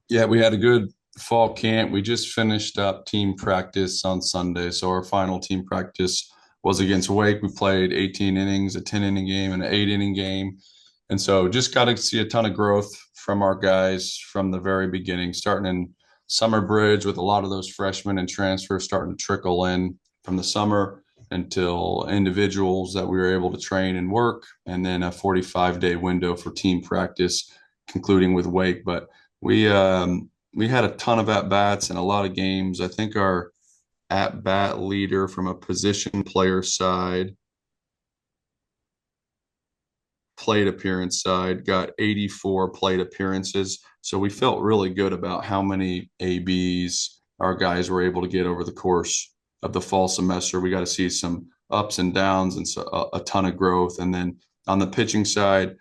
Yeah, we had a good fall camp. We just finished up team practice on Sunday. So our final team practice was against Wake. We played 18 innings, a 10-inning game, and an 8-inning game. And so just got to see a ton of growth from our guys from the very beginning, starting in Summer Bridge with a lot of those freshmen and transfers starting to trickle in from the summer until individuals that we were able to train and work, and then a 45-day window for team practice, concluding with Wake. But we had a ton of at bats and a lot of games. I think our at bat leader from a position player side, plate appearance side, got 84 plate appearances. So we felt really good about how many ABs our guys were able to get over the course of the fall semester. We got to see some ups and downs and so a ton of growth. And then on the pitching side,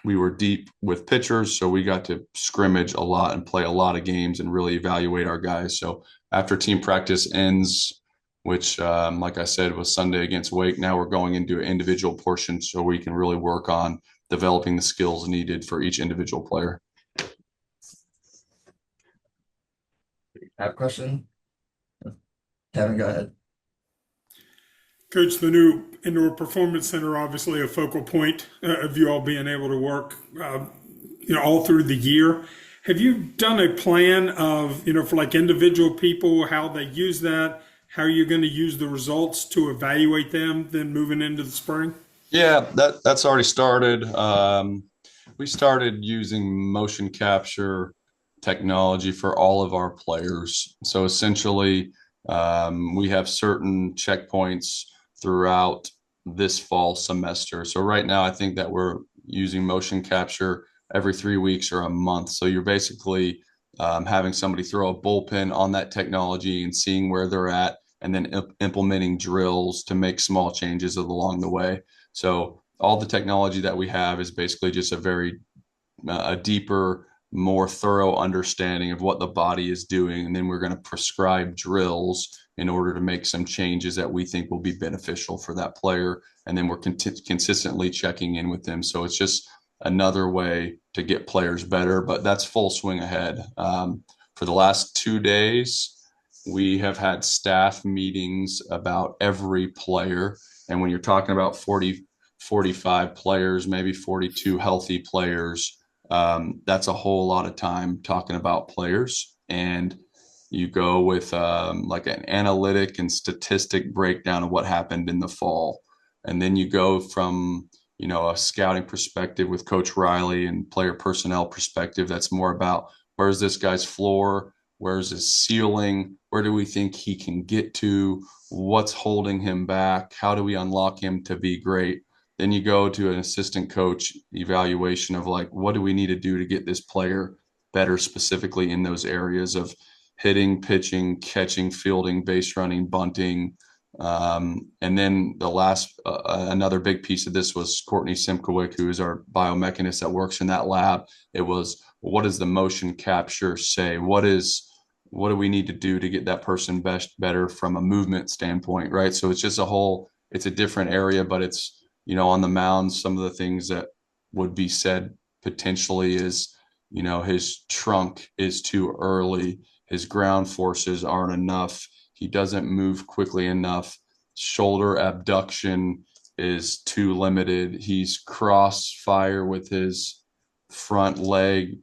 we were deep with pitchers, so we got to scrimmage a lot and play a lot of games and really evaluate our guys. So after team practice ends, which, like I said, was Sunday against Wake. Now we're going into an individual portion so we can really work on developing the skills needed for each individual player. Have a question? Kevin, go ahead. Coach, the new indoor performance center, obviously a focal point of you all being able to work, all through the year. Have you done a plan of, for like individual people, how they use that, how you're going to use the results to evaluate them, then moving into the spring? Yeah, that's already started. We started using motion capture technology for all of our players. So essentially, we have certain checkpoints throughout this fall semester. So right now, I think that we're using motion capture every 3 weeks or a month. So you're basically having somebody throw a bullpen on that technology and seeing where they're at, and then implementing drills to make small changes along the way. So all the technology that we have is basically just a deeper, more thorough understanding of what the body is doing, and then we're going to prescribe drills in order to make some changes that we think will be beneficial for that player, and then we're consistently checking in with them. So it's just another way to get players better, but that's full swing ahead. For the last 2 days, we have had staff meetings about every player. And when you're talking about 40, 45 players, maybe 42 healthy players, that's a whole lot of time talking about players. And you go with like an analytic and statistic breakdown of what happened in the fall. And then you go from, a scouting perspective with Coach Riley and player personnel perspective. That's more about where's this guy's floor? Where's his ceiling? Where do we think he can get to? What's holding him back? How do we unlock him to be great? Then you go to an assistant coach evaluation of like, what do we need to do to get this player better specifically in those areas of hitting, pitching, catching, fielding, base running, bunting. And then another big piece of this was Courtney Simkowick, who is our biomechanist that works in that lab. It was, what does the motion capture say? What do we need to do to get that person better from a movement standpoint, right? So it's a different area, but it's, on the mound, some of the things that would be said potentially is, his trunk is too early, his ground forces aren't enough, he doesn't move quickly enough, shoulder abduction is too limited, he's crossfire with his front leg,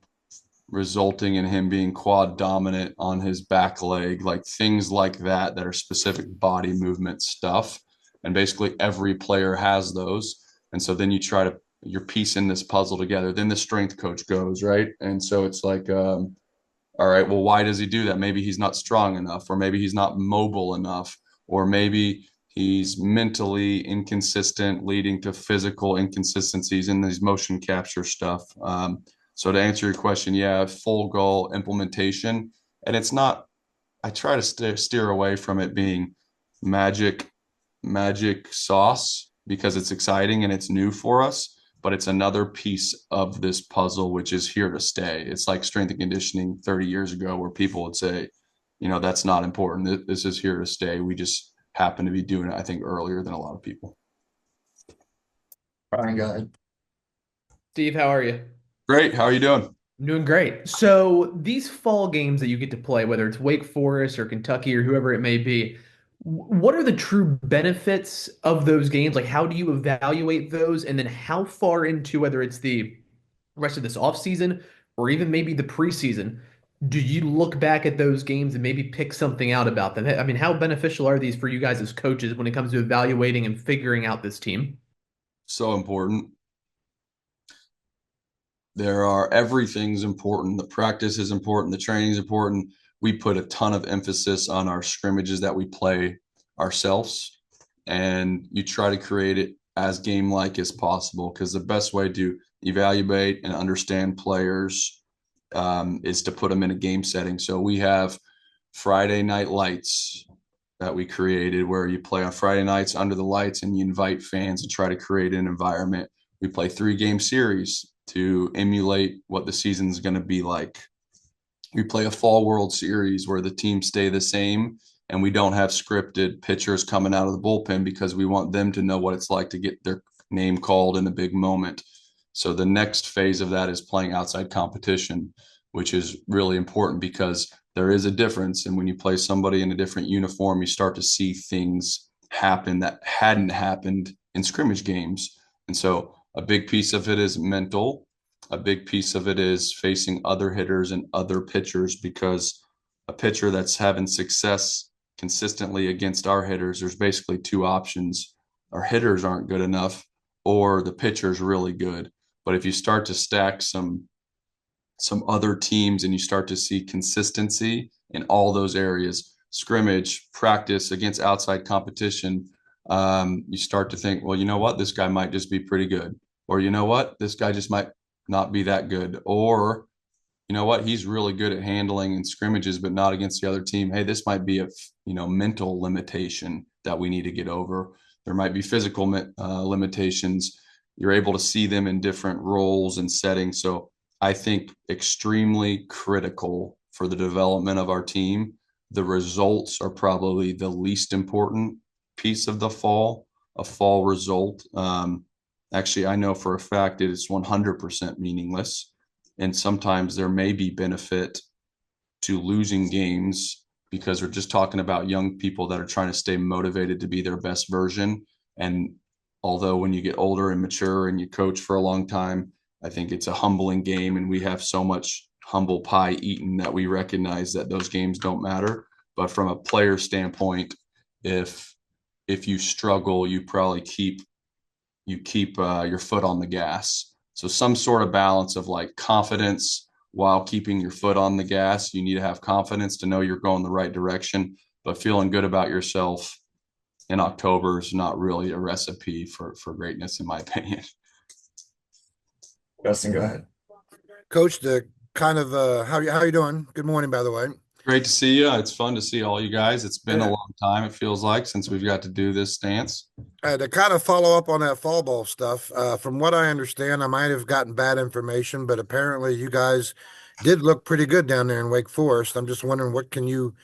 resulting in him being quad dominant on his back leg, like things like that are specific body movement stuff. And basically every player has those. And so then you're piecing this puzzle together. Then the strength coach goes, right? And so it's like, all right, well, why does he do that? Maybe he's not strong enough, or maybe he's not mobile enough, or maybe he's mentally inconsistent, leading to physical inconsistencies in these motion capture stuff. So to answer your question, yeah, full goal implementation. And it's not, I try to steer away from it being magic, magic sauce because it's exciting and it's new for us, but it's another piece of this puzzle, which is here to stay. It's like strength and conditioning 30 years ago where people would say, that's not important. This is here to stay. We just happen to be doing it, I think, earlier than a lot of people. Brian, go ahead. Steve, how are you? Great. How are you doing? I'm doing great. So these fall games that you get to play, whether it's Wake Forest or Kentucky or whoever it may be, what are the true benefits of those games? Like, how do you evaluate those? And then how far into whether it's the rest of this offseason or even maybe the preseason, do you look back at those games and maybe pick something out about them? I mean, how beneficial are these for you guys as coaches when it comes to evaluating and figuring out this team? So important. Everything's important. The practice is important. The training is important. We put a ton of emphasis on our scrimmages that we play ourselves, and you try to create it as game-like as possible, because the best way to evaluate and understand players is to put them in a game setting. So we have Friday night lights that we created where you play on Friday nights under the lights and you invite fans and try to create an environment. We play 3-game series to emulate what the season's going to be like. We play a fall World Series where the teams stay the same and we don't have scripted pitchers coming out of the bullpen because we want them to know what it's like to get their name called in a big moment. So the next phase of that is playing outside competition, which is really important because there is a difference. And when you play somebody in a different uniform, you start to see things happen that hadn't happened in scrimmage games. And so a big piece of it is mental. A big piece of it is facing other hitters and other pitchers, because a pitcher that's having success consistently against our hitters, there's basically two options. Our hitters aren't good enough or the pitcher's really good. But if you start to stack some other teams and you start to see consistency in all those areas, scrimmage, practice against outside competition, you start to think, well, you know what, this guy might just be pretty good. Or you know what, this guy just might not be that good. Or you know what, he's really good at handling in scrimmages, but not against the other team. Hey, this might be a mental limitation that we need to get over. There might be physical limitations. You're able to see them in different roles and settings. So I think extremely critical for the development of our team. The results are probably the least important piece of a fall result. Actually, I know for a fact it is 100% meaningless. And sometimes there may be benefit to losing games because we're just talking about young people that are trying to stay motivated to be their best version. And although when you get older and mature and you coach for a long time, I think it's a humbling game, and we have so much humble pie eaten that we recognize that those games don't matter. But from a player standpoint, if you struggle, you probably keep your foot on the gas. So some sort of balance of like confidence while keeping your foot on the gas. You need to have confidence to know you're going the right direction, but feeling good about yourself in October is not really a recipe for greatness, in my opinion. Justin, go ahead. Coach, the kind of how you doing? Good morning, by the way. Great to see you. It's fun to see all you guys. It's been a Yeah. long time, it feels like, since we've got to do this stance. To kind of follow up on that fall ball stuff, from what I understand, I might have gotten bad information, but apparently you guys did look pretty good down there in Wake Forest. I'm just wondering, what can you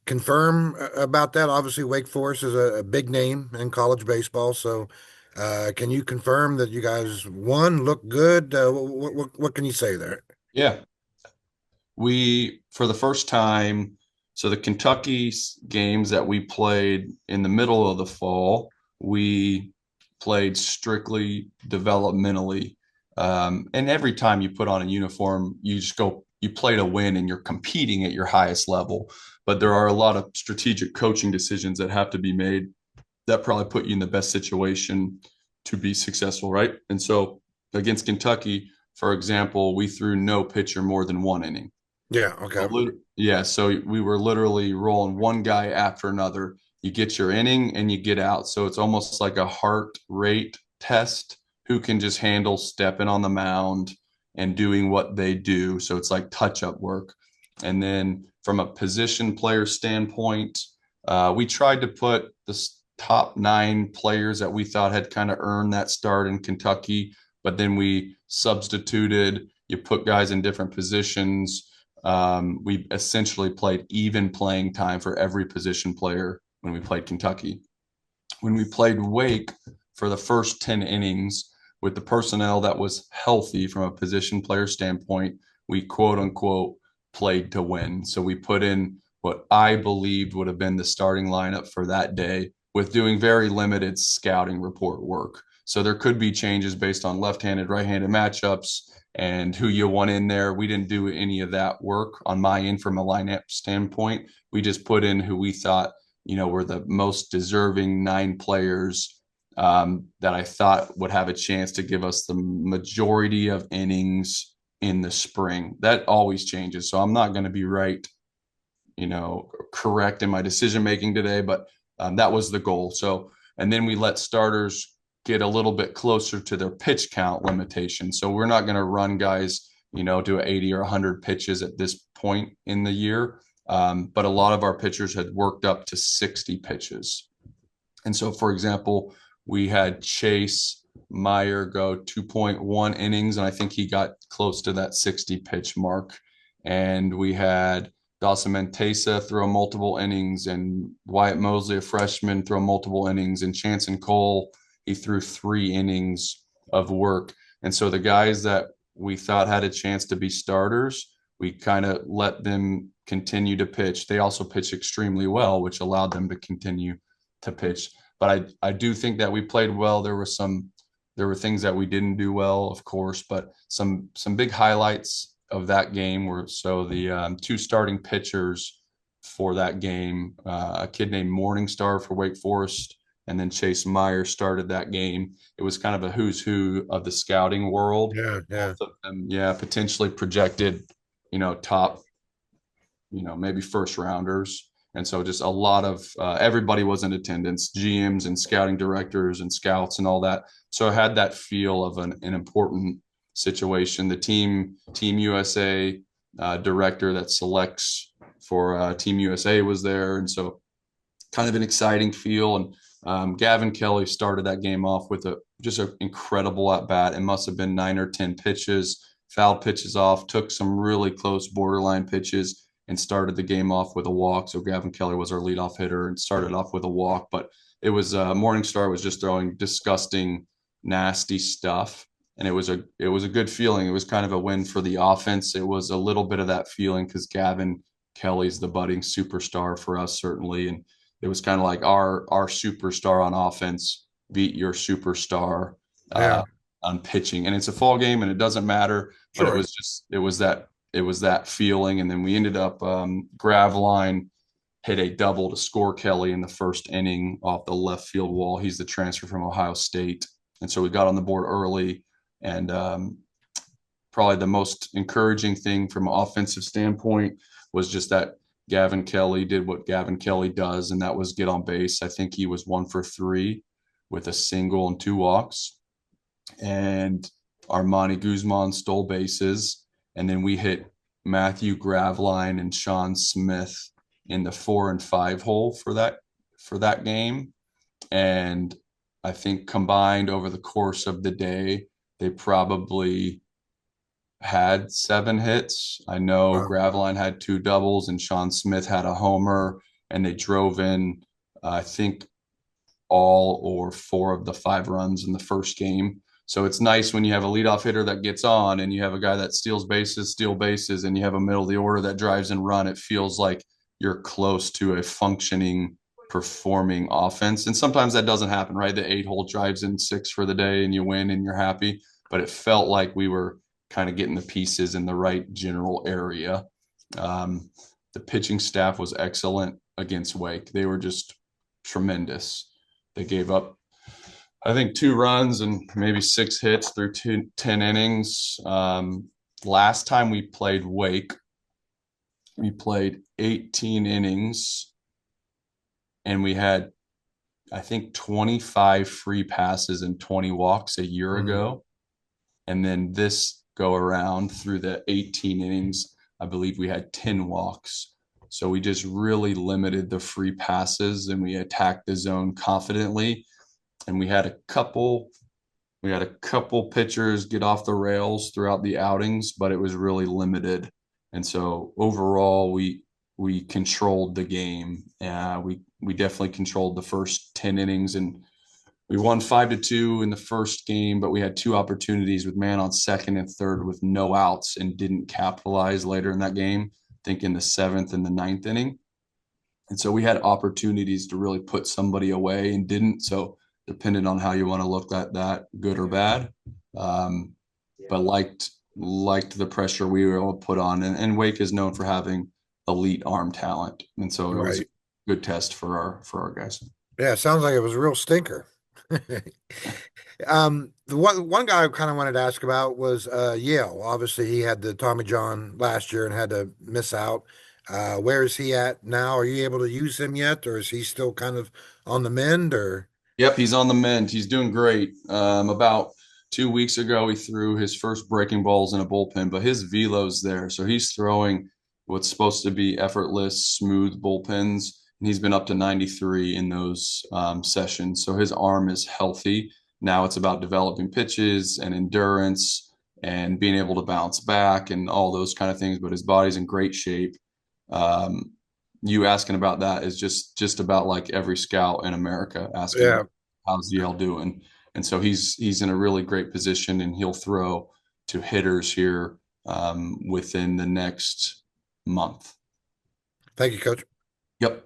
confirm about that? Obviously, Wake Forest is a big name in college baseball, so can you confirm that you guys won, look good? What can you say there? Yeah. We, for the first time, so the Kentucky games that we played in the middle of the fall, we played strictly developmentally. And every time you put on a uniform, you play to win and you're competing at your highest level. But there are a lot of strategic coaching decisions that have to be made that probably put you in the best situation to be successful, right? And so against Kentucky, for example, we threw no pitcher more than 1 inning. Yeah, okay. Yeah, so we were literally rolling one guy after another. You get your inning and you get out. So it's almost like a heart rate test, who can just handle stepping on the mound and doing what they do. So it's like touch-up work. And then from a position player standpoint, we tried to put the top 9 players that we thought had kind of earned that start in Kentucky, but then we substituted, you put guys in different positions. We essentially played even playing time for every position player when we played Kentucky. When we played Wake for the first 10 innings with the personnel that was healthy from a position player standpoint, we quote unquote played to win. So we put in what I believed would have been the starting lineup for that day with doing very limited scouting report work. So there could be changes based on left-handed, right-handed matchups and who you want in there. We didn't do any of that work on my end from a lineup standpoint. We just put in who we thought, were the most deserving 9 players that I thought would have a chance to give us the majority of innings in the spring. That always changes. So I'm not going to be right, correct in my decision making today, but that was the goal. So, and then we let starters get a little bit closer to their pitch count limitation. So we're not going to run guys, to 80 or 100 pitches at this point in the year. But a lot of our pitchers had worked up to 60 pitches. And so, for example, we had Chase Meyer go 2.1 innings, and I think he got close to that 60 pitch mark. And we had Dawson Mentesa throw multiple innings, and Wyatt Mosley, a freshman, throw multiple innings, and Chanson Cole, he threw 3 innings of work. And so the guys that we thought had a chance to be starters, we kind of let them continue to pitch. They also pitched extremely well, which allowed them to continue to pitch. But I do think that we played well. There were things that we didn't do well, of course, but some big highlights of that game were the 2 starting pitchers for that game, a kid named Morningstar for Wake Forest, and then Chase Meyer started that game. It was kind of a who's who of the scouting world. Yeah, yeah. Both of them, potentially projected, top, maybe first rounders. And so just a lot of everybody was in attendance, GMs and scouting directors and scouts and all that. So I had that feel of an important situation. The Team USA director that selects for Team USA was there. And so kind of an exciting feel. And Gavin Kelly started that game off with just an incredible at bat. It must have been 9 or 10 pitches, fouled pitches off, took some really close borderline pitches, and started the game off with a walk. So Gavin Kelly was our leadoff hitter and started off with a walk. But it was Morningstar was just throwing disgusting, nasty stuff, and it was a good feeling. It was kind of a win for the offense. It was a little bit of that feeling because Gavin Kelly's the budding superstar for us, certainly, and it was kind of like our superstar on offense beat your superstar on pitching, and it's a fall game, and it doesn't matter. But Sure. it was that feeling. And then we ended up Gravline hit a double to score Kelly in the first inning off the left field wall. He's the transfer from Ohio State. And so we got on the board early. And probably the most encouraging thing from an offensive standpoint was just that Gavin Kelly did what Gavin Kelly does, and that was get on base. I think he was 1 for 3 with a single and 2 walks. And Armani Guzman stole bases. And then we hit Matthew Gravline and Sean Smith in the 4 and 5 hole for that game. And I think combined over the course of the day, they probably had 7 hits. I know Wow. Gravline had 2 doubles and Sean Smith had a homer, and they drove in, I think, all or 4 of the 5 runs in the first game. So it's nice when you have a leadoff hitter that gets on and you have a guy that steal bases, and you have a middle of the order that drives and run. It feels like you're close to a functioning, performing offense. And sometimes that doesn't happen, right? The 8-hole drives in 6 for the day and you win and you're happy. But it felt like we were kind of getting the pieces in the right general area. The pitching staff was excellent against Wake. They were just tremendous. They gave up, I think, 2 runs and maybe 6 hits through 10 innings. Last time we played Wake, we played 18 innings and we had, I think, 25 free passes and 20 walks a year ago. And then this go around through the 18 innings, I believe we had 10 walks. So we just really limited the free passes and we attacked the zone confidently. And we had a couple pitchers get off the rails throughout the outings, but it was really limited. And so overall, we controlled the game. We definitely controlled the first 10 innings, and We won 5-2 in the first game, but we had two opportunities with man on second and third with no outs and didn't capitalize later in that game, I think in the seventh and the ninth inning. And so we had opportunities to really put somebody away and didn't. So depending on how you want to look at that, good or bad. Um, but liked the pressure we were able to put on. And Wake is known for having elite arm talent. And so it was a Right. good test for our guys. Yeah, it sounds like it was a real stinker. The one guy I kind of wanted to ask about was Yale. Obviously, he had the Tommy John last year and had to miss out. Where is he at now? Are you able to use him yet, or is he still kind of on the mend? Or Yep, he's on the mend. He's doing great. About 2 weeks ago, he threw his first breaking balls in a bullpen, but his velo's there. So he's throwing what's supposed to be effortless, smooth bullpens. And he's been up to 93 in those sessions. So his arm is healthy. Now it's about developing pitches and endurance and being able to bounce back and all those kind of things. But his body's in great shape. Um, you asking about that is just about like every scout in America asking yeah, about how's Yale doing. And so he's in a really great position, and he'll throw to hitters here within the next month. thank you, Coach. Yep.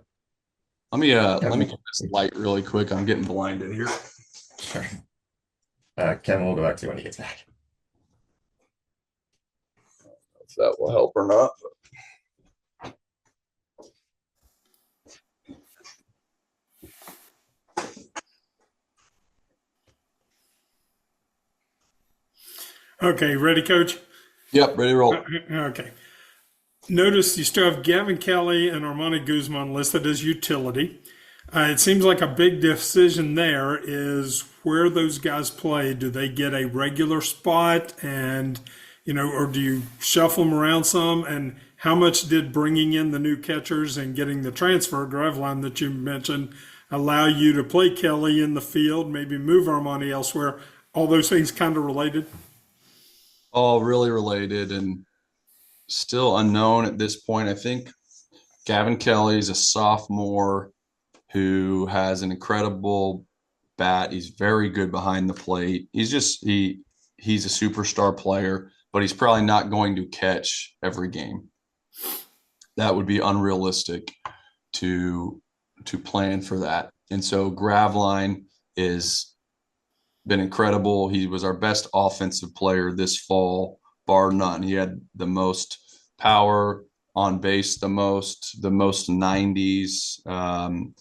Let me Kevin, get this light really quick. I'm getting blinded here. sure. Kevin will go back to you when he gets back. If that will help or not. Okay, ready, Coach? Yep, ready to roll. Okay. Notice you still have Gavin Kelly and Armani Guzman listed as utility. It seems like a big decision there is where those guys play. Do they get a regular spot, and or do you shuffle them around some? And how much did bringing in the new catchers and getting the transfer Graveline that you mentioned allow you to play Kelly in the field, maybe move Armani elsewhere? All those things kind of related. All really related and still unknown at this point. I think Gavin Kelly is a sophomore who has an incredible bat. He's very good behind the plate. He's a superstar player, but he's probably not going to catch every game. That would be unrealistic to plan for that. And so Graveline is been incredible. He was our best offensive player this fall, bar none. He had the most power on base, the most 90s.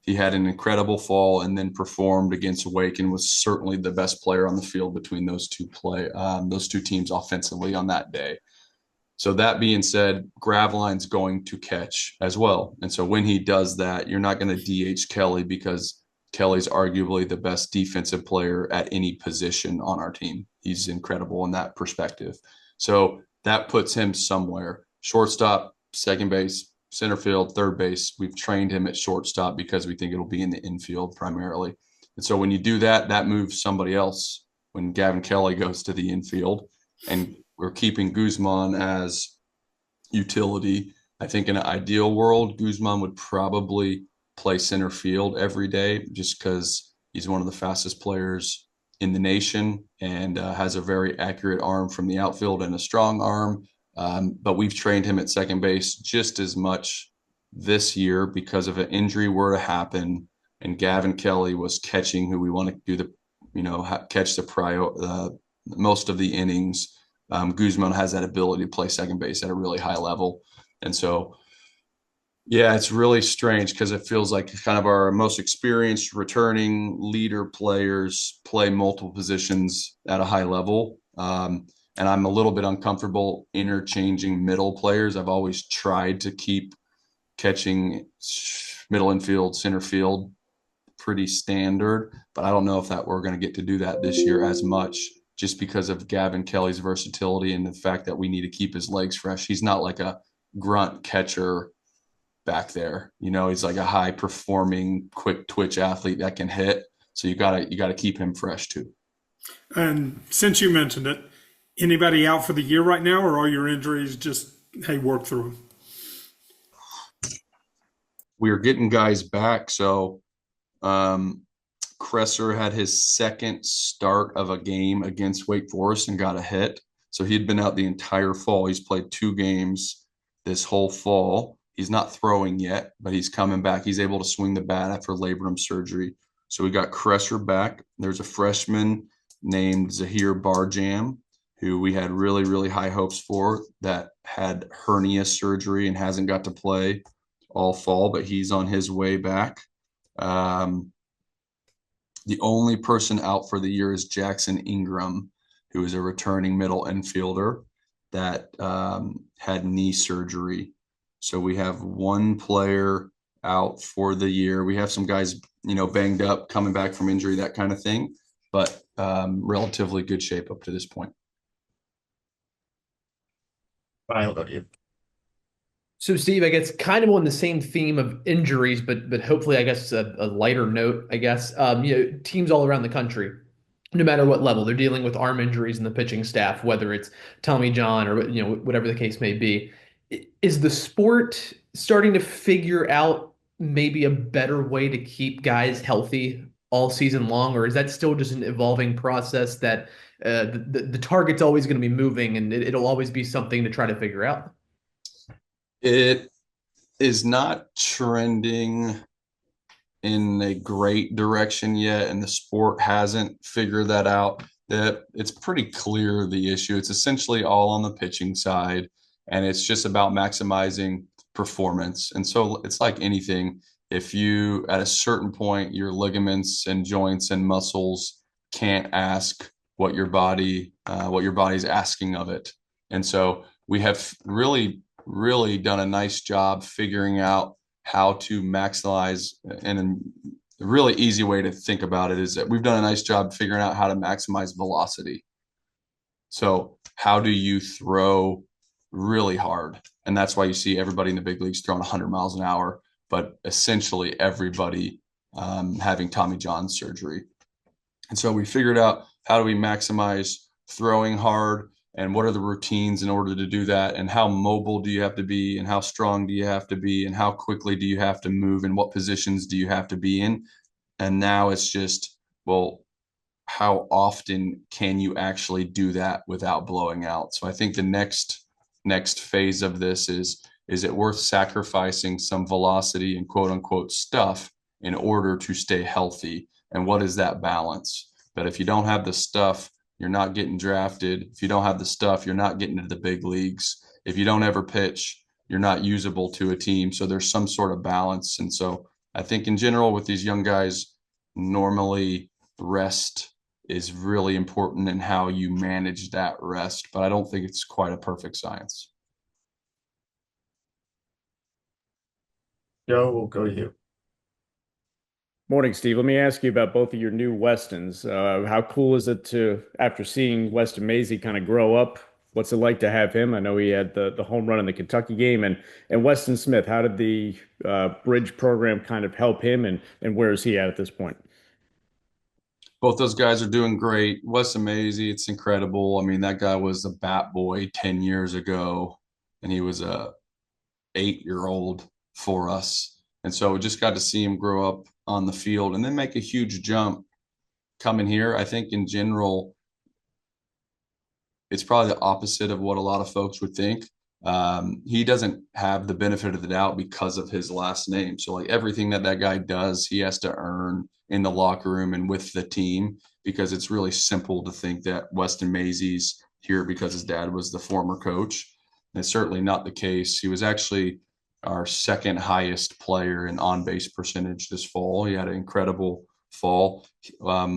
He had an incredible fall and then performed against Wake and was certainly the best player on the field between those two teams offensively on that day. So that being said, Graveline's going to catch as well. And so when he does that, you're not going to DH Kelly because Kelly's arguably the best defensive player at any position on our team. He's incredible in that perspective. So that puts him somewhere. Shortstop, second base, center field, third base. We've trained him at shortstop because we think it'll be in the infield primarily. And so when you do that, that moves somebody else when Gavin Kelly goes to the infield. And we're keeping Guzman as utility. I think in an ideal world, Guzman would probably play center field every day just because he's one of the fastest players in the nation and has a very accurate arm from the outfield and a strong arm. But we've trained him at second base just as much this year because if an injury were to happen and Gavin Kelly was catching who we want to do catch the most of the innings. Guzman has that ability to play second base at a really high level. And so, yeah, it's really strange because it feels like kind of our most experienced returning leader players play multiple positions at a high level. And I'm a little bit uncomfortable interchanging middle players. I've always tried to keep catching middle infield, center field pretty standard, but I don't know if that we're going to get to do that this year as much just because of Gavin Kelly's versatility and the fact that we need to keep his legs fresh. He's not like a grunt catcher back there. He's like a high performing, quick twitch athlete that can hit. So you gotta keep him fresh too. And since you mentioned it, anybody out for the year right now, or are your injuries just, hey, work through them? We are getting guys back. So Cresser had his second start of a game against Wake Forest and got a hit. So he'd been out the entire fall. He's played 2 games this whole fall. He's not throwing yet, but he's coming back. He's able to swing the bat after labrum surgery. So we got Cresser back. There's a freshman named Zahir Barjam, who we had really, really high hopes for, that had hernia surgery and hasn't got to play all fall, but he's on his way back. The only person out for the year is Jackson Ingram, who is a returning middle infielder that had knee surgery. So we have one player out for the year. We have some guys, banged up, coming back from injury, that kind of thing, but relatively good shape up to this point. Ryan, we'll go to you. So, Steve, I guess kind of on the same theme of injuries, but hopefully, I guess a lighter note. I guess teams all around the country, no matter what level, they're dealing with arm injuries in the pitching staff, whether it's Tommy John or whatever the case may be. Is the sport starting to figure out maybe a better way to keep guys healthy all season long, or is that still just an evolving process that the target's always going to be moving and it'll always be something to try to figure out? It is not trending in a great direction yet, and the sport hasn't figured that out. That it's pretty clear the issue. It's essentially all on the pitching side, and it's just about maximizing performance. And so it's like anything. If you, at a certain point, your ligaments and joints and muscles can't ask what your body's asking of it. And so we have really done a nice job figuring out how to maximize. And a really easy way to think about it is that we've done a nice job figuring out how to maximize velocity. So how do you throw really hard? And that's why you see everybody in the big leagues throwing 100 miles an hour, but essentially everybody having Tommy John surgery. And so we figured out, how do we maximize throwing hard, and what are the routines in order to do that, and how mobile do you have to be, and how strong do you have to be, and how quickly do you have to move, and what positions do you have to be in. And now it's just, well, how often can you actually do that without blowing out? So I think the next phase of this is it worth sacrificing some velocity and quote unquote stuff in order to stay healthy? And what is that balance? But if you don't have the stuff, you're not getting drafted. If you don't have the stuff, you're not getting into the big leagues. If you don't ever pitch, you're not usable to a team. So there's some sort of balance. And so I think in general with these young guys, normally rest is really important in how you manage that rest, but I don't think it's quite a perfect science. Joe, we'll go to you. Morning, Steve. Let me ask you about both of your new Westons. How cool is it to, after seeing Weston Mazie kind of grow up, what's it like to have him? I know he had the home run in the Kentucky game, and Weston Smith. How did the bridge program kind of help him, and where is he at this point? Both those guys are doing great. Weston Mazie, it's incredible. I mean, that guy was a bat boy 10 years ago, and he was a 8-year-old for us. And so we just got to see him grow up on the field and then make a huge jump coming here. I think in general, it's probably the opposite of what a lot of folks would think. He doesn't have the benefit of the doubt because of his last name. So like everything that guy does, he has to earn in the locker room and with the team, because it's really simple to think that Weston Mazie's here because his dad was the former coach. And it's certainly not the case. He was actually our second highest player in on-base percentage this fall. He had an incredible fall. What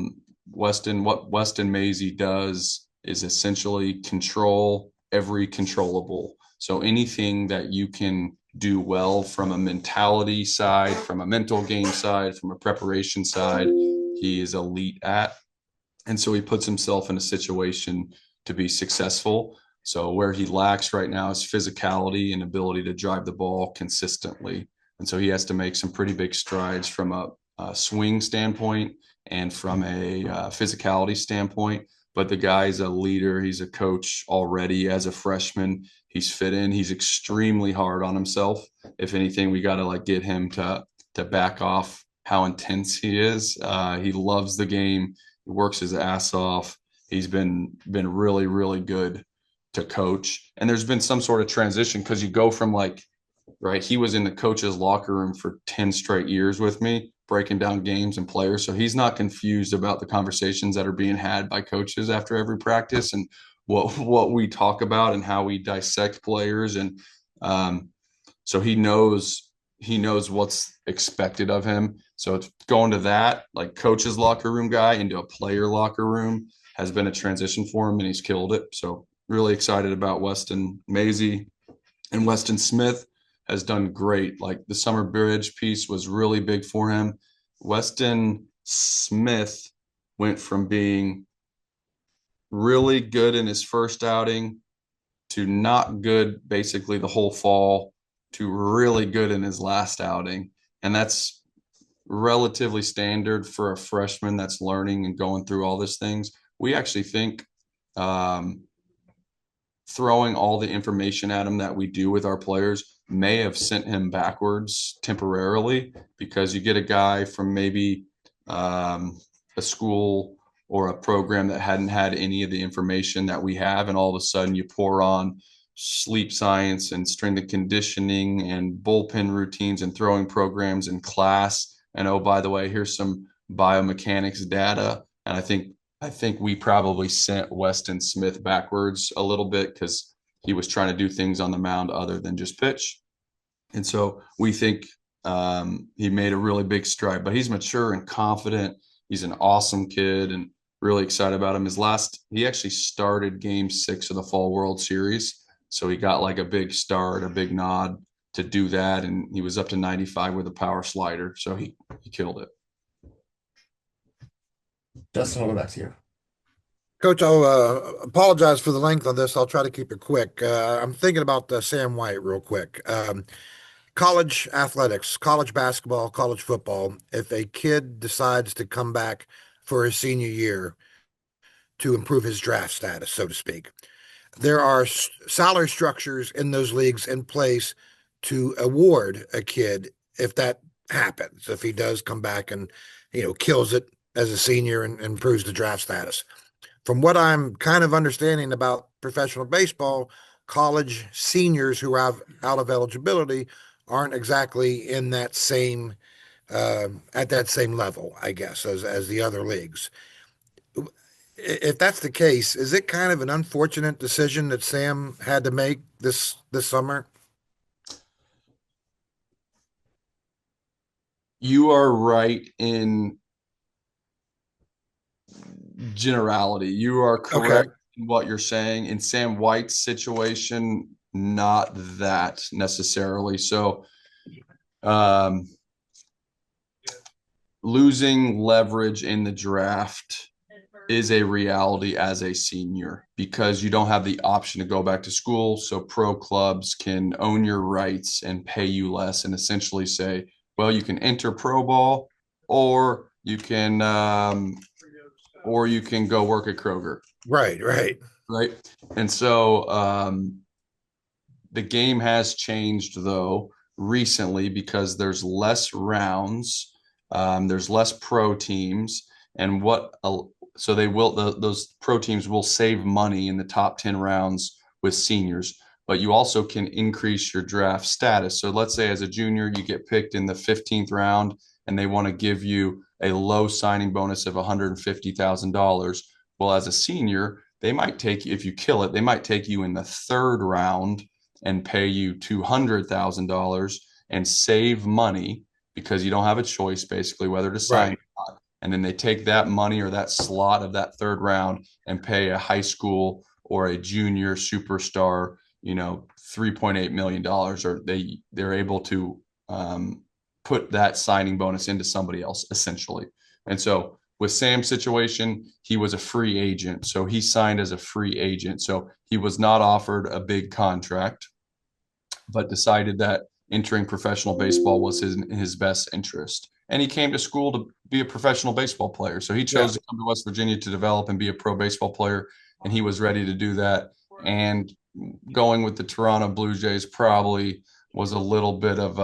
Weston Mazie does is essentially control every controllable. So anything that you can do well from a mentality side, from a mental game side, from a preparation side, he is elite at. And so he puts himself in a situation to be successful. So where he lacks right now is physicality and ability to drive the ball consistently. And so he has to make some pretty big strides from a swing standpoint and from a physicality standpoint. But the guy's a leader. He's a coach already as a freshman. He's fit in. He's extremely hard on himself. If anything, we got to like get him to back off how intense he is. He loves the game. He works his ass off. He's been really, really good to coach. And there's been some sort of transition because you go from like, right, he was in the coach's locker room for 10 straight years with me, breaking down games and players. So he's not confused about the conversations that are being had by coaches after every practice and what we talk about and how we dissect players. And so he knows what's expected of him. So it's going to that like coach's locker room guy into a player locker room has been a transition for him, and he's killed it. So really excited about Weston Maisie. And Weston Smith has done great. Like the summer bridge piece was really big for him. Weston Smith went from being really good in his first outing to not good basically the whole fall to really good in his last outing. And that's relatively standard for a freshman that's learning and going through all these things. We actually think throwing all the information at him that we do with our players may have sent him backwards temporarily, because you get a guy from maybe a school or a program that hadn't had any of the information that we have, and all of a sudden you pour on sleep science and strength and conditioning and bullpen routines and throwing programs in class. And oh, by the way, here's some biomechanics data. And I think we probably sent Weston Smith backwards a little bit because he was trying to do things on the mound other than just pitch. And so we think he made a really big stride, but he's mature and confident. He's an awesome kid and really excited about him. He actually started game 6 of the Fall World Series. So he got like a big start, a big nod to do that. And he was up to 95 with a power slider. So he killed it. Justin, we'll go back to you. Coach, I'll apologize for the length on this. I'll try to keep it quick. I'm thinking about Sam White real quick. College athletics, college basketball, college football. If a kid decides to come back for his senior year to improve his draft status, so to speak, there are salary structures in those leagues in place to award a kid if that happens, if he does come back and, kills it as a senior and improves the draft status. From what I'm kind of understanding about professional baseball, college seniors who are out of eligibility aren't exactly in that same at that same level, I guess, as the other leagues. If that's the case, is it kind of an unfortunate decision that Sam had to make this summer? You are right in generality. You are correct in what you're saying. In Sam White's situation, not that necessarily. So, losing leverage in the draft is a reality as a senior because you don't have the option to go back to school. So pro clubs can own your rights and pay you less and essentially say, well, you can enter pro ball or you can go work at Kroger. Right. Right. And so the game has changed though recently because there's less rounds, there's less pro teams, and so those pro teams will save money in the top 10 rounds with seniors, but you also can increase your draft status. So let's say as a junior, you get picked in the 15th round and they want to give you a low signing bonus of $150,000. Well, as a senior, they might take you, if you kill it, they might take you in the 3rd round and pay you $200,000 and save money because you don't have a choice basically whether to sign or not. And then they take that money or that slot of that 3rd round and pay a high school or a junior superstar, $3.8 million, or they're able to put that signing bonus into somebody else essentially. And so with Sam's situation, he was a free agent. So he signed as a free agent. So he was not offered a big contract, but decided that entering professional baseball was in his best interest. And he came to school to be a professional baseball player. So he chose to come to West Virginia to develop and be a pro baseball player. And he was ready to do that. And going with the Toronto Blue Jays probably was a little bit of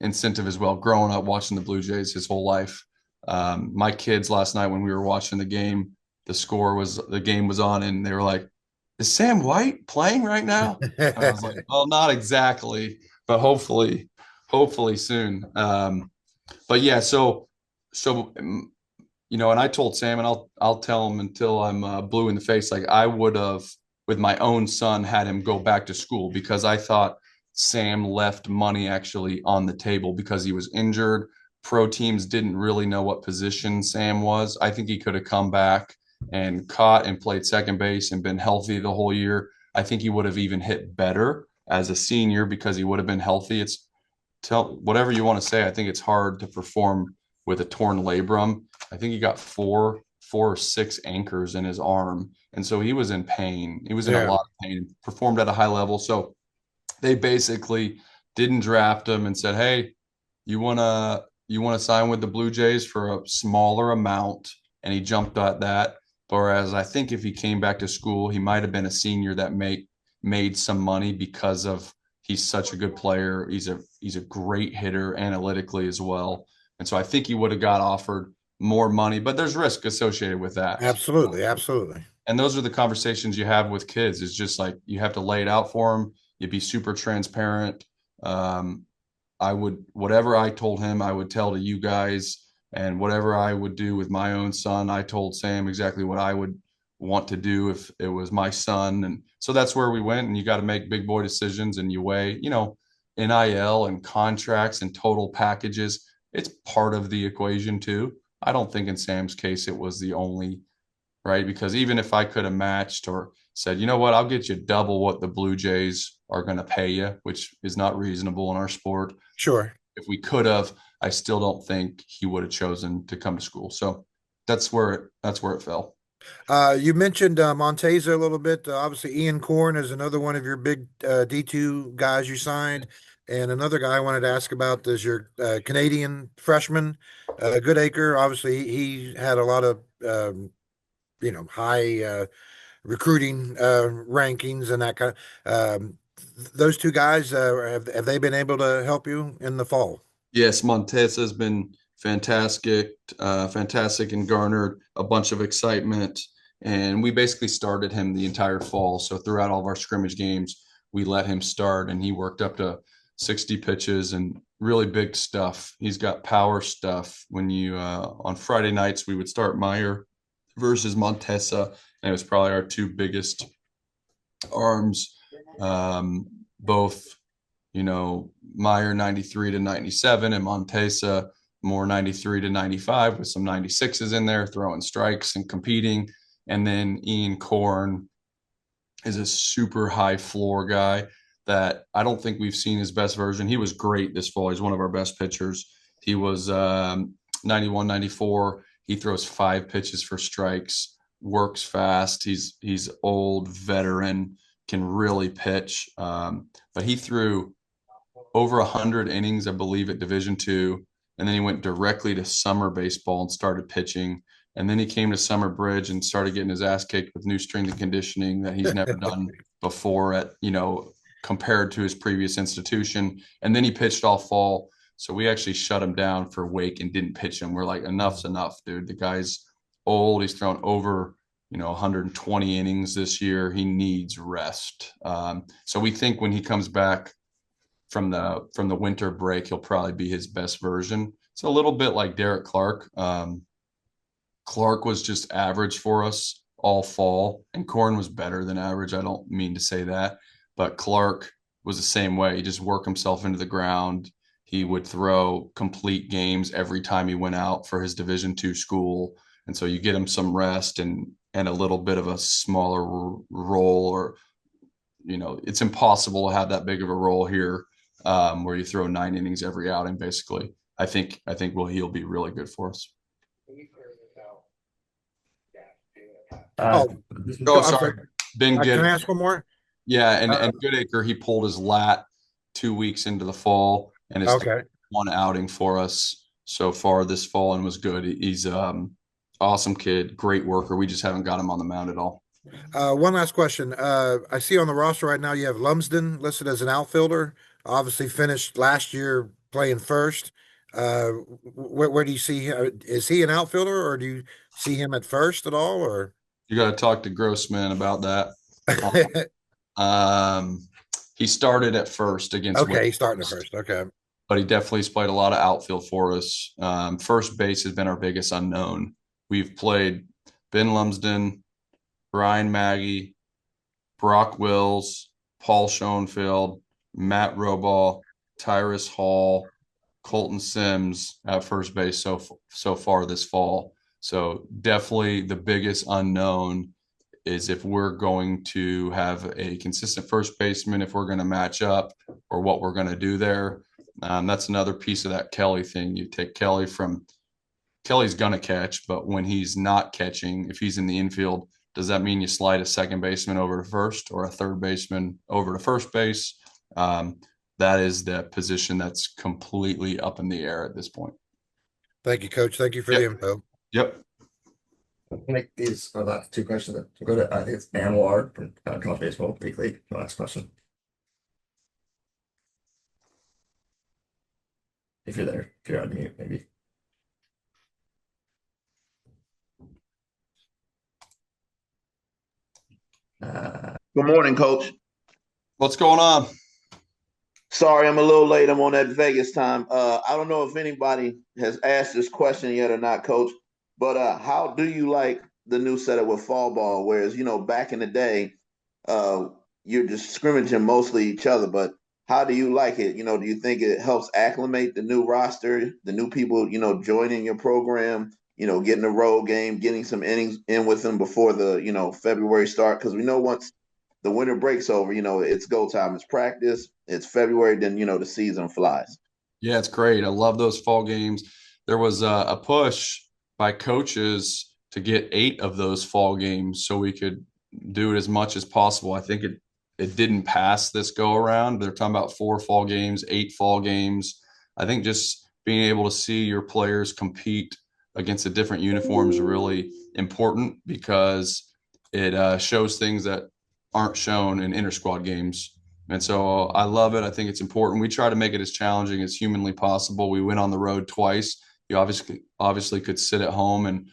incentive as well. Growing up watching the Blue Jays his whole life. My kids last night when we were watching the game, the game was on, and they were like, "Is Sam White playing right now?" And I was like, "Well, not exactly, but hopefully soon." But yeah, so and I told Sam, and I'll tell him until I'm blue in the face. Like I would have, with my own son, had him go back to school because I thought Sam left money actually on the table because he was injured. Pro teams didn't really know what position Sam was. I think he could have come back and caught and played second base and been healthy the whole year. I think he would have even hit better as a senior because he would have been healthy. It's tell whatever you want to say. I think it's hard to perform with a torn labrum. I think he got four or six anchors in his arm, and so he was in pain. He was in a Yeah. lot of pain. Performed at a high level, so they basically didn't draft him and said, "Hey, you wanna sign with the Blue Jays for a smaller amount," and he jumped at that. Whereas I think if he came back to school, he might have been a senior that made some money because of he's such a good player. He's a great hitter analytically as well. And so I think he would have got offered more money, but there's risk associated with that. Absolutely, absolutely. And those are the conversations you have with kids. It's just like you have to lay it out for them. You'd be super transparent. Um, I would, whatever I told him, I would tell to you guys, and whatever I would do with my own son, I told Sam exactly what I would want to do if it was my son. And so that's where we went. And you got to make big boy decisions and you weigh, NIL and contracts and total packages. It's part of the equation too. I don't think in Sam's case it was the only, right? Because even if I could have matched or said, you know what, I'll get you double what the Blue Jays are going to pay you, which is not reasonable in our sport. Sure. If we could have, I still don't think he would have chosen to come to school. So that's where it fell. You mentioned Monteza a little bit. Obviously, Ian Korn is another one of your big D2 guys you signed. And another guy I wanted to ask about is your Canadian freshman, Goodacre. Obviously, he had a lot of high recruiting rankings and that kind of. Those two guys, have they been able to help you in the fall? Yes, Montez has been fantastic and garnered a bunch of excitement. And we basically started him the entire fall. So throughout all of our scrimmage games, we let him start, and he worked up to 60 pitches and really big stuff. He's got power stuff. When you on Friday nights, we would start Meyer versus Montesa, and it was probably our two biggest arms. Both, Meyer 93 to 97 and Montesa more 93 to 95 with some 96s in there, throwing strikes and competing. And then Ian Korn is a super high floor guy that I don't think we've seen his best version. He was great this fall. He's one of our best pitchers. He was 91, 94. He throws 5 pitches for strikes, works fast. He's old, veteran, can really pitch. But he threw over 100 innings, I believe, at Division II, and then he went directly to summer baseball and started pitching. And then he came to Summer Bridge and started getting his ass kicked with new strength and conditioning that he's never done before compared to his previous institution. And then he pitched all fall. So we actually shut him down for Wake and didn't pitch him. We're like, enough's enough, dude. The guy's old. He's thrown over 120 innings this year. He needs rest. So we think when he comes back from the winter break, he'll probably be his best version. It's a little bit like Derek Clark. Clark was just average for us all fall, and Korn was better than average. I don't mean to say that, but Clark was the same way. He just worked himself into the ground. He would throw complete games every time he went out for his Division II school. And so you get him some rest and a little bit of a smaller role, or it's impossible to have that big of a role here, where you throw 9 innings every outing. Basically, I think he'll be really good for us. Uh, Oh, sorry, Ben Can Good. I ask one more? Yeah, and Goodacre, he pulled his lat 2 weeks into the fall, and it's Okay. one outing for us so far this fall, and was good. He's awesome kid, great worker. We just haven't got him on the mound at all. One last question. I see on the roster right now you have Lumsden listed as an outfielder. Obviously finished last year playing first. Where do you see him? Is he an outfielder, or do you see him at first at all? Or You got to talk to Grossman about that. Um, he started at first against okay, Wake he's starting at Forest, first. Okay, but he definitely has played a lot of outfield for us. First base has been our biggest unknown. We've played Ben Lumsden, Brian Maggie, Brock Wills, Paul Schoenfield, Matt Robaugh, Tyrus Hall, Colton Sims at first base so far this fall. So definitely the biggest unknown is if we're going to have a consistent first baseman, if we're going to match up, or what we're going to do there. That's another piece of that Kelly thing. You take Kelly's going to catch, but when he's not catching, if he's in the infield, does that mean you slide a second baseman over to first or a third baseman over to first base? That is the position that's completely up in the air at this point. thank you, Coach. Thank you for the info. Yep. Make these last two questions. Go to I think it's Anwar from College Baseball Weekly. The last question. If you're there, if you're on mute, maybe. Good morning, Coach. What's going on? Sorry, I'm a little late. I'm on that Vegas time. I don't know if anybody has asked this question yet or not, Coach. But how do you like the new setup with fall ball? Whereas back in the day, you're just scrimmaging mostly each other. But how do you like it? Do you think it helps acclimate the new roster, the new people, joining your program? Getting a road game, getting some innings in with them before the February start, because we know once the winter break's over, it's go time. It's practice. It's February. Then, the season flies. Yeah, it's great. I love those fall games. There was a push by coaches to get 8 of those fall games so we could do it as much as possible. I think it didn't pass this go around. They're talking about 4 fall games, 8 fall games. I think just being able to see your players compete against the different uniforms is really important because it shows things that aren't shown in inter-squad games. And so I love it. I think it's important. We try to make it as challenging as humanly possible. We went on the road twice. You obviously could sit at home and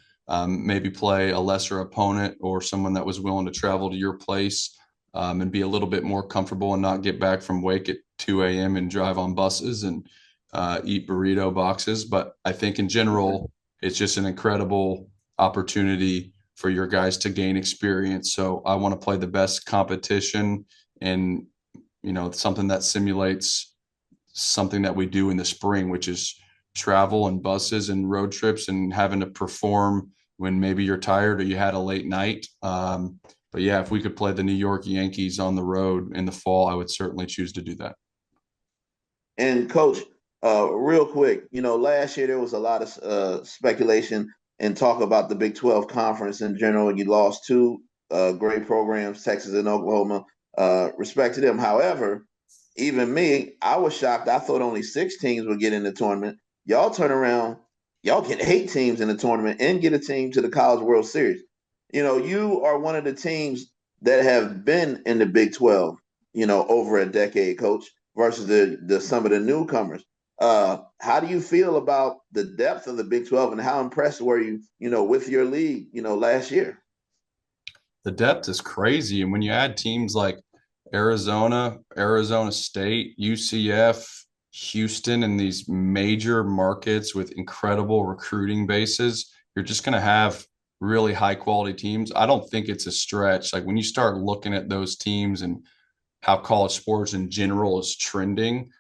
maybe play a lesser opponent or someone that was willing to travel to your place and be a little bit more comfortable and not get back from Wake at 2 a.m. and drive on buses and eat burrito boxes. But I think in general, it's just an incredible opportunity for your guys to gain experience. So I want to play the best competition and, something that simulates something that we do in the spring, which is travel and buses and road trips and having to perform when maybe you're tired or you had a late night. But yeah, if we could play the New York Yankees on the road in the fall, I would certainly choose to do that. And Coach, real quick, last year there was a lot of speculation and talk about the Big 12 conference in general. You lost 2 great programs, Texas and Oklahoma. Respect to them. However, even me, I was shocked. I thought only 6 teams would get in the tournament. Y'all turn around, y'all get 8 teams in the tournament and get a team to the College World Series. You are one of the teams that have been in the Big 12, over a decade, Coach, versus the some of the newcomers. How do you feel about the depth of the Big 12 and how impressed were you, with your league, last year? The depth is crazy. And when you add teams like Arizona, Arizona State, UCF, Houston, and these major markets with incredible recruiting bases, you're just going to have really high quality teams. I don't think it's a stretch. Like when you start looking at those teams and how college sports in general is trending,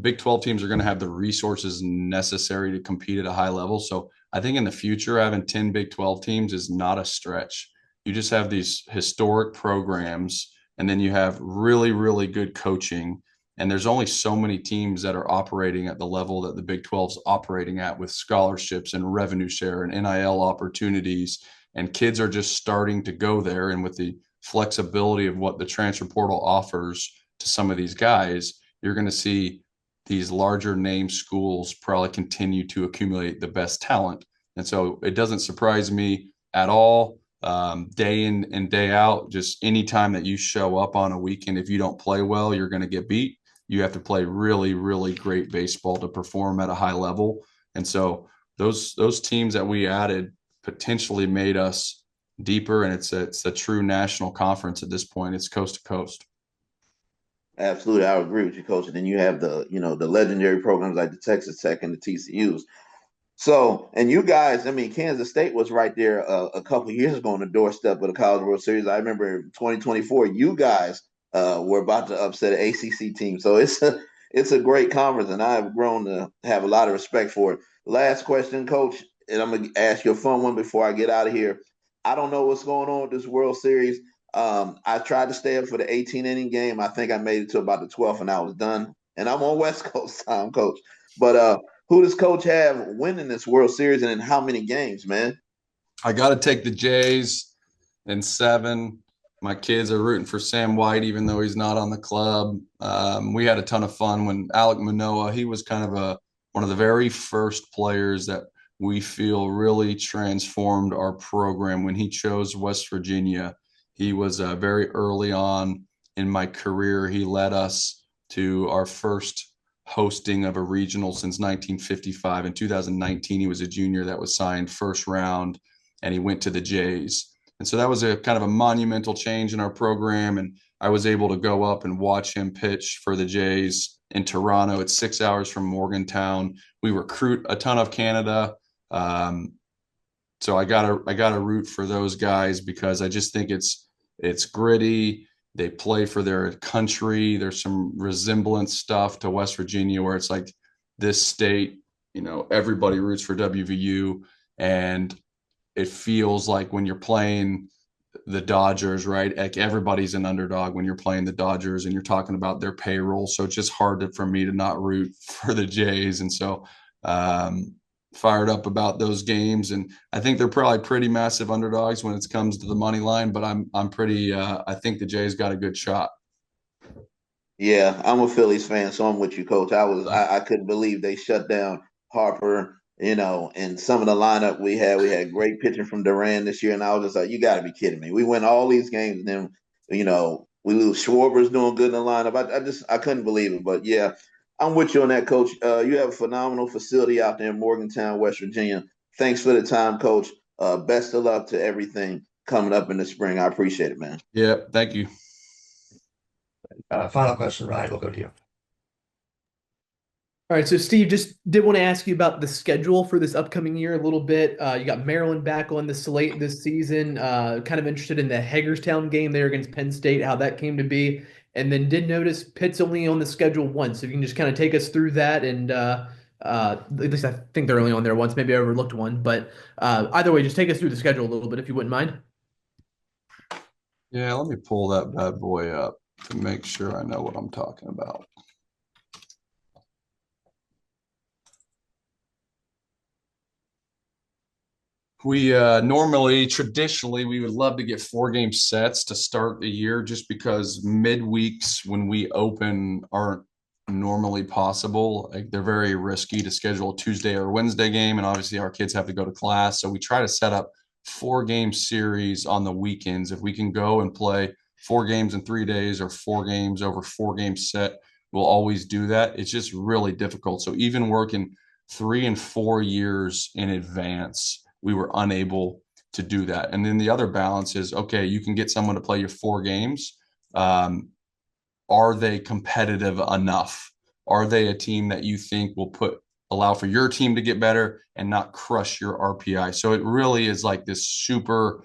Big 12 teams are going to have the resources necessary to compete at a high level. So I think in the future, having 10 Big 12 teams is not a stretch. You just have these historic programs, and then you have really, really good coaching. And there's only so many teams that are operating at the level that the Big 12 is operating at with scholarships and revenue share and NIL opportunities. And kids are just starting to go there. And with the flexibility of what the transfer portal offers to some of these guys, you're going to see these larger name schools probably continue to accumulate the best talent. And so it doesn't surprise me at all. Day in and day out, just anytime that you show up on a weekend, if you don't play well, you're going to get beat. you have to play really, really great baseball to perform at a high level. And so those teams that we added potentially made us deeper, and it's a true national conference at this point. It's coast to coast. Absolutely, I would agree with you, Coach. And then you have the legendary programs like the Texas Tech and the TCUs. So, and you guys, I mean, Kansas State was right there a couple years ago on the doorstep of the College World Series. I remember in 2024, you guys were about to upset an ACC team. So it's a great conference, and I've grown to have a lot of respect for it. Last question, Coach, and I'm gonna ask you a fun one before I get out of here. I don't know what's going on with this World Series. I tried to stay up for the 18 inning game. I think I made it to about the 12th, and I was done. And I'm on West Coast time, Coach. But who does Coach have winning this World Series, and in how many games, man? I got to take the Jays in 7. My kids are rooting for Sam White, even though he's not on the club. We had a ton of fun when Alek Manoah, he was kind of one of the very first players that we feel really transformed our program when he chose West Virginia. He was very early on in my career. He led us to our first hosting of a regional since 1955. In 2019, he was a junior that was signed first round, and he went to the Jays. And so that was a kind of a monumental change in our program. And I was able to go up and watch him pitch for the Jays in Toronto. It's 6 hours from Morgantown. We recruit a ton of Canada. So I gotta root for those guys because I just think it's gritty. They play for their country. There's some resemblance stuff to West Virginia where it's like this state, everybody roots for WVU, and it feels like when you're playing the Dodgers, right? Like everybody's an underdog when you're playing the Dodgers and you're talking about their payroll. So it's just hard for me to not root for the Jays. And so fired up about those games, and I think they're probably pretty massive underdogs when it comes to the money line. But I'm pretty. I think the Jays got a good shot. Yeah, I'm a Phillies fan, so I'm with you, Coach. I couldn't believe they shut down Harper. And some of the lineup we had great pitching from Duran this year, and I was just like, you got to be kidding me. We win all these games, and then we lose. Schwarber's doing good in the lineup. I couldn't believe it, but yeah, I'm with you on that, Coach. You have a phenomenal facility out there in Morgantown, West Virginia. Thanks for the time, Coach. Best of luck to everything coming up in the spring. I appreciate it, man. Yeah, thank you. Final question, Ryan. We'll go to you. All right, so Steve, just did want to ask you about the schedule for this upcoming year a little bit. You got Maryland back on the slate this season. Kind of interested in the Hagerstown game there against Penn State, how that came to be. And then did notice Pitt's only on the schedule once. So if you can just kind of take us through that. And at least I think they're only on there once. Maybe I overlooked one. But either way, just take us through the schedule a little bit if you wouldn't mind. Yeah, let me pull that bad boy up to make sure I know what I'm talking about. We traditionally, we would love to get 4-game sets to start the year just because midweeks when we open aren't normally possible. Like they're very risky to schedule a Tuesday or Wednesday game. And obviously our kids have to go to class. So we try to set up 4-game series on the weekends. If we can go and play 4 games in 3 days or 4 games over 4-game set, we'll always do that. It's just really difficult. So even working 3 and 4 years in advance, we were unable to do that. And then the other balance is, okay, you can get someone to play your 4 games. Are they competitive enough? Are they a team that you think will allow for your team to get better and not crush your RPI? So it really is like this super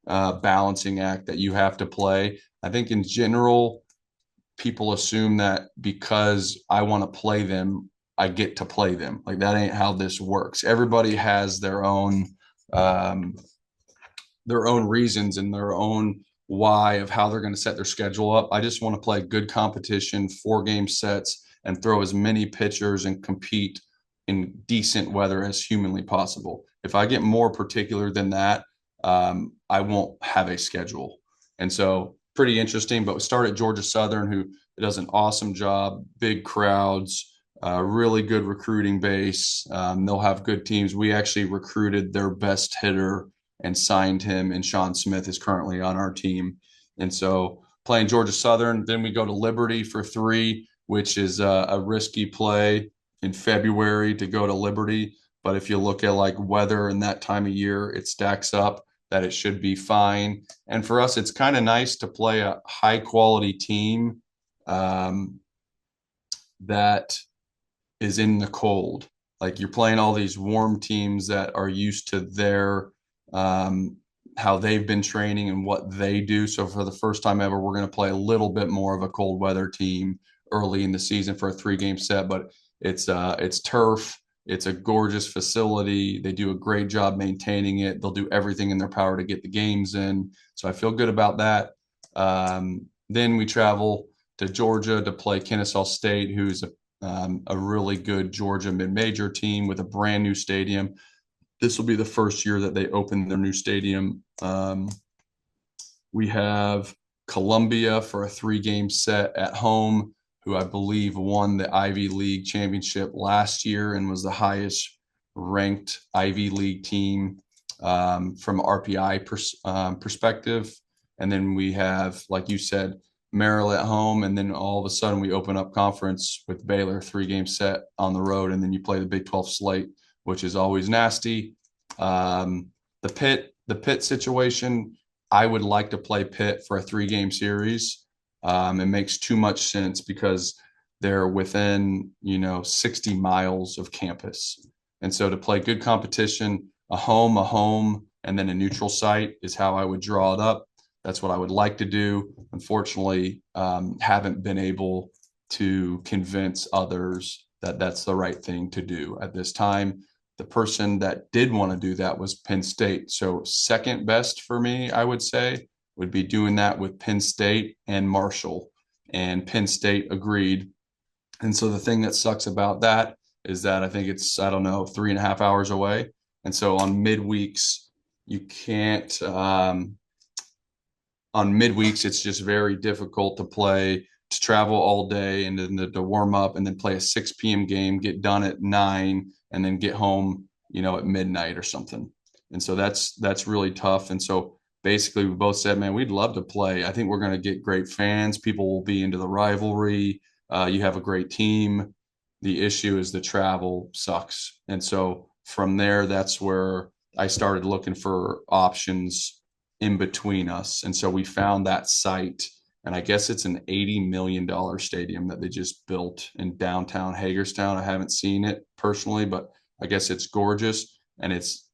balancing act that you have to play. I think in general, people assume that because I want to play them, I get to play them. Like that ain't how this works. Everybody has their own reasons and their own why of how they're going to set their schedule up. I just want to play good competition, 4-game sets, and throw as many pitchers and compete in decent weather as humanly possible. If I get more particular than that, I won't have a schedule. And so pretty interesting, but we start at Georgia Southern, who does an awesome job, big crowds, really good recruiting base. They'll have good teams. We actually recruited their best hitter and signed him, and Sean Smith is currently on our team. And so playing Georgia Southern, then we go to Liberty for 3. which is a risky play in February to go to Liberty. But if you look at like weather and that time of year, it stacks up that it should be fine. And for us, it's kind of nice to play a high quality team um, that is in the cold. Like you're playing all these warm teams that are used to their um, how they've been training and what they do. So for the first time ever, we're going to play a little bit more of a cold weather team early in the season for a 3-game set. But it's turf. It's a gorgeous facility. They do a great job maintaining it. They'll do everything in their power to get the games in. So I feel good about that. Then we travel to Georgia to play Kennesaw State, who's a really good Georgia mid-major team with a brand new stadium. This will be the first year that they open their new stadium. We have Columbia for a 3-game set at home, who I believe won the Ivy League championship last year and was the highest ranked Ivy League team from RPI perspective. And then we have, like you said, Merrill at home, and then all of a sudden we open up conference with Baylor, 3-game set on the road, and then you play the Big 12 slate, which is always nasty. The Pitt situation, I would like to play Pitt for a 3-game series. It makes too much sense because they're within 60 miles of campus, and so to play good competition, a home, and then a neutral site is how I would draw it up. That's what I would like to do. Unfortunately, haven't been able to convince others that that's the right thing to do at this time. The person that did want to do that was Penn State. So second best for me, I would say, would be doing that with Penn State and Marshall. And Penn State agreed. And so the thing that sucks about that is that I think it's, I don't know, 3.5 hours away. And so on midweeks, you can't on midweeks, it's just very difficult to travel all day and then to warm up and then play a 6 p.m. game, get done at 9, and then get home, at midnight or something. And so that's really tough. And so basically we both said, man, we'd love to play. I think we're going to get great fans. People will be into the rivalry. You have a great team. The issue is the travel sucks. And so from there, that's where I started looking for options in between us. And so we found that site, and I guess it's an $80 million stadium that they just built in downtown Hagerstown. I haven't seen it personally, but I guess it's gorgeous, and it's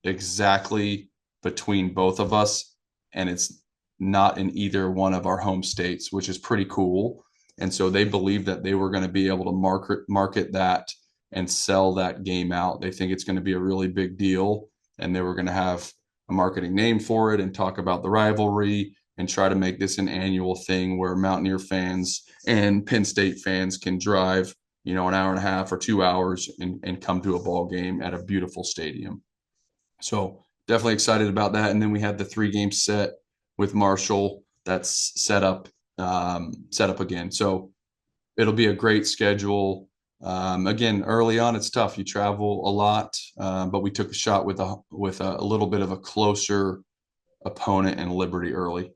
exactly between both of us, and it's not in either one of our home states, which is pretty cool. And so they believe that they were going to be able to market that and sell that game out. They think it's going to be a really big deal, and they were going to have a marketing name for it and talk about the rivalry and try to make this an annual thing where Mountaineer fans and Penn State fans can drive, an hour and a half or 2 hours and come to a ball game at a beautiful stadium. So definitely excited about that. And then we had the 3-game set with Marshall that's set up again. So it'll be a great schedule. Again, early on, it's tough. You travel a lot, but we took a shot with a little bit of a closer opponent in Liberty early.